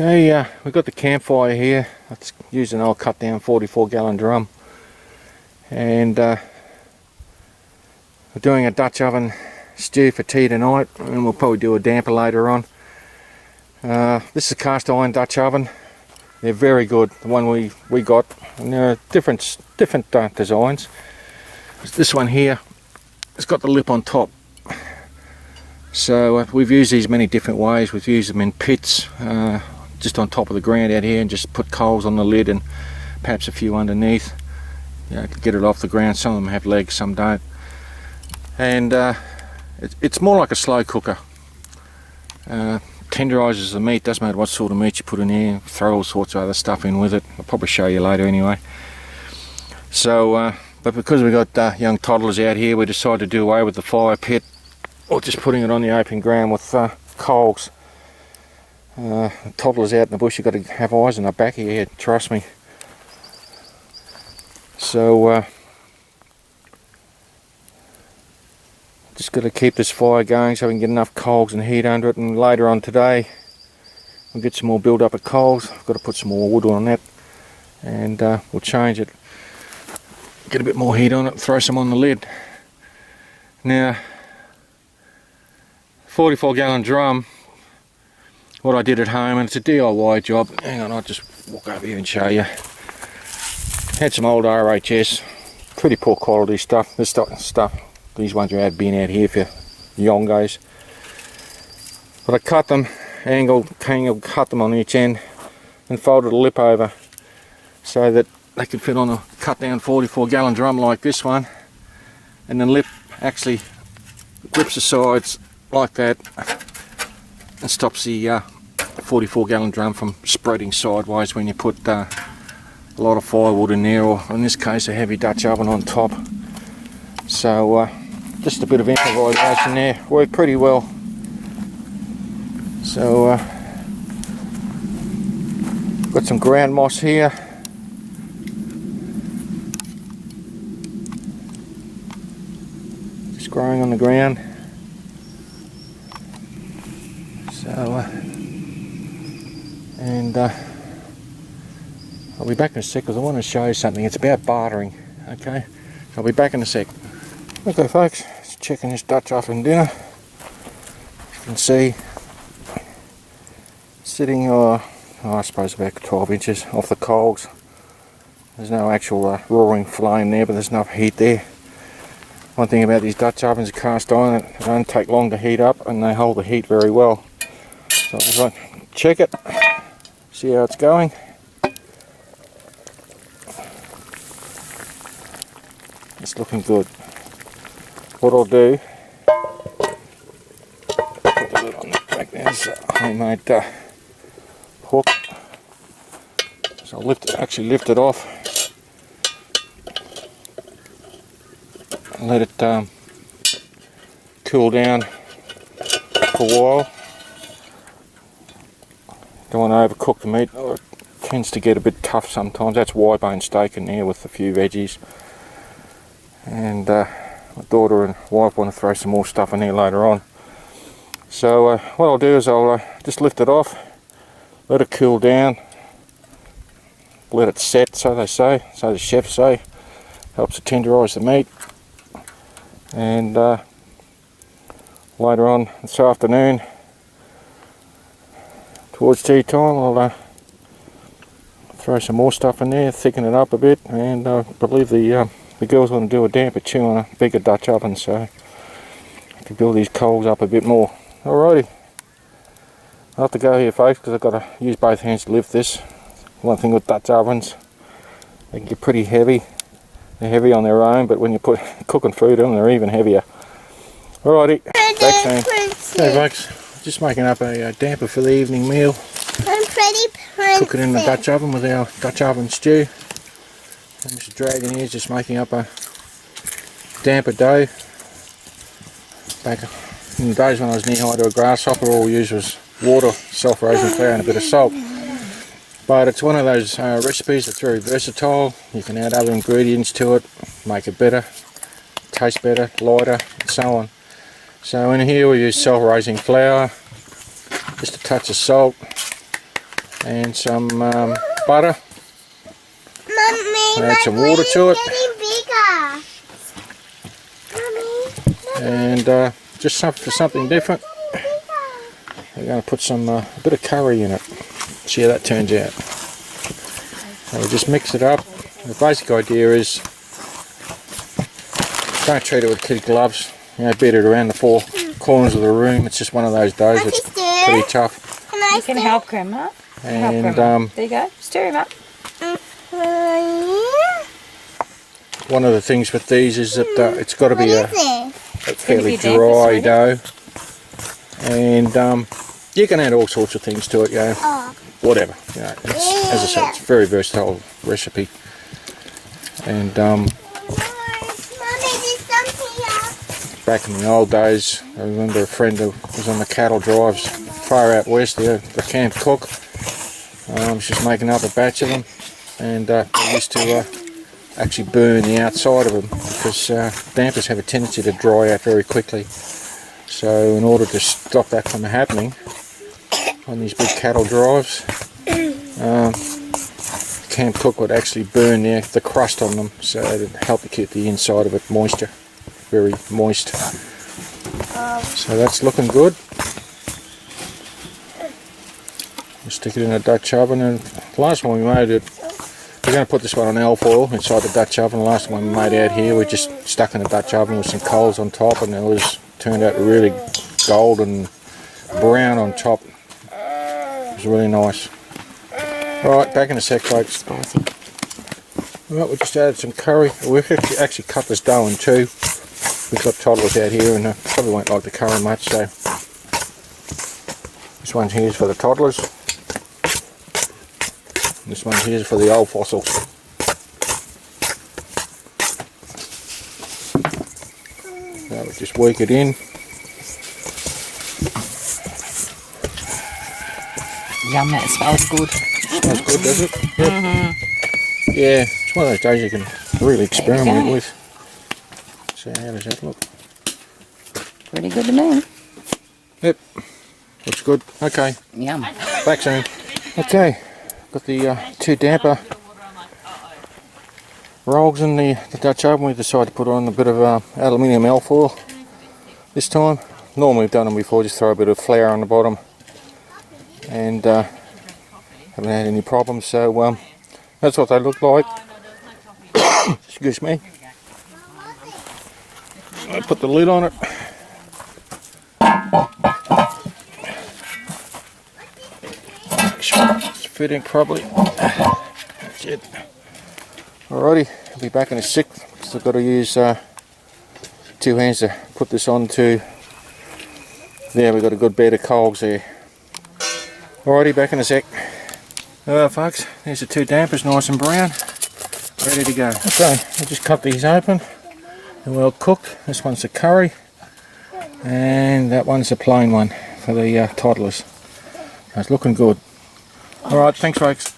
Okay, we've got the campfire here. Let's use an old cut down 44-gallon drum, and we're doing a Dutch oven stew for tea tonight, and we'll probably do a damper later on. This is a cast iron Dutch oven. They're very good, the one we got, and there are different designs. This one here, it's got the lip on top. So we've used these many different ways. We've used them in pits, just on top of the ground out here, and just put coals on the lid and perhaps a few underneath, to get it off the ground. Some of them have legs, some don't. And it's more like a slow cooker. Tenderises the meat, doesn't matter what sort of meat you put in here, throw all sorts of other stuff in with it. I'll probably show you later anyway. So, but because we've got young toddlers out here, we decided to do away with the fire pit, or just putting it on the open ground with coals. Toddlers out in the bush, you've got to have eyes on the back of your head, trust me. So just got to keep this fire going so we can get enough coals and heat under it, and later on today we'll get some more build up of coals. I've got to put some more wood on that, and we'll change it, get a bit more heat on it, throw some on the lid. Now, 44-gallon drum, what I did at home, and it's a DIY job. Hang on, I'll just walk over here and show you. Had some old RHS, pretty poor quality stuff. This stuff, these ones are being out here for yongos. But I cut them, angled, cut them on each end, and folded a lip over so that they could fit on a cut down 44-gallon drum like this one. And the lip actually grips the sides like that and stops the 44-gallon drum from spreading sideways when you put a lot of firewood in there, or in this case a heavy Dutch oven on top. So just a bit of improvisation there, worked pretty well. So got some ground moss here. Just growing on the ground. So, and I'll be back in a sec because I want to show you something. It's about bartering, okay? So I'll be back in a sec. Okay folks, just checking this Dutch oven dinner. You can see sitting, I suppose about 12 inches off the coals. There's no actual roaring flame there, but there's enough heat there. One thing about these Dutch ovens, cast iron, they don't take long to heat up, and they hold the heat very well. So I'll just check it, see how it's going. It's looking good. What I'll do, put the lid on the back there, it's a homemade hook. So I'll actually lift it off and let it cool down for a while. Don't want to overcook the meat, it tends to get a bit tough sometimes. That's Y-bone steak in there with a few veggies. And my daughter and wife want to throw some more stuff in there later on. So what I'll do is I'll just lift it off, let it cool down, let it set, so they say, so the chefs say. Helps to tenderise the meat. And later on this afternoon, towards tea time, I'll throw some more stuff in there, thicken it up a bit, and I believe the girls want to do a damper too on a bigger Dutch oven, so I can build these coals up a bit more. Alrighty, I'll have to go here folks because I've got to use both hands to lift this. One thing with Dutch ovens, they can get pretty heavy. They're heavy on their own, but when you put cooking food in them, they're even heavier. Alrighty, back soon. Hey folks. Just making up a damper for the evening meal. I'm pretty princess. Cook it in the Dutch oven with our Dutch oven stew. And Mr. Dragon here is just making up a damper dough. Back in the days when I was knee high to a grasshopper, all we used was water, self-raising flour and a bit of salt. But it's one of those recipes that's very versatile. You can add other ingredients to it, make it better, taste better, lighter, and so on. So in here we use self-raising flour, just a touch of salt, and some butter. Mommy, Add some water to it. And just for something different, we're going to put some a bit of curry in it. See how that turns out. So we just mix it up. The basic idea is don't treat it with kid gloves. You know, beat it around the four corners of the room. It's just one of those days. It's pretty tough. You can help Grandma. And there you go. Stir him up. one of the things with these is that it's got to be a fairly dry dough. And you can add all sorts of things to it, you know, whatever. You know, it's, as I said, it's a very versatile recipe. And back in the old days, I remember a friend who was on the cattle drives far out west there, the camp cook. She's making up a batch of them, and they used to actually burn the outside of them because dampers have a tendency to dry out very quickly. So in order to stop that from happening on these big cattle drives, camp cook would actually burn the crust on them, so it'd help to keep the inside of it moisture, very moist. So that's looking good. We'll stick it in a Dutch oven, and the last one we made it, we're going to put this one on alfoil inside the Dutch oven. The last one we made out here, we just stuck in the Dutch oven with some coals on top, and it turned out really golden brown on top. It was really nice. Right, back in a sec, folks. Spicy. Right, we just added some curry. We've actually cut this dough in two. We've got toddlers out here and probably won't like the curry much, so this one here is for the toddlers. This one here is for the old fossils. So we just work it in. Yum, that smells good. Smells good, does it? Yep. Yeah, it's one of those days you can really experiment with. So how does that look? Pretty good to me. Yep, looks good. Okay, Yum. back soon. Okay, got the two damper rolls in the Dutch oven. We decided to put on a bit of aluminium alfoil this time. Normally we've done them before, just throw a bit of flour on the bottom, and haven't had any problems, so that's what they look like. Excuse me. I put the lid on it. Make sure it's fitting properly. That's it. Alrighty, I'll be back in a sec. Still got to use 2 hands to put this onto. There, we've got a good bed of coals there. Alrighty, back in a sec. Alright folks, there's the 2 dampers, nice and brown, ready to go. Okay, I'll just cut these open. They're well cooked. This one's the curry, and that one's the plain one for the toddlers. It's looking good. Alright, thanks folks.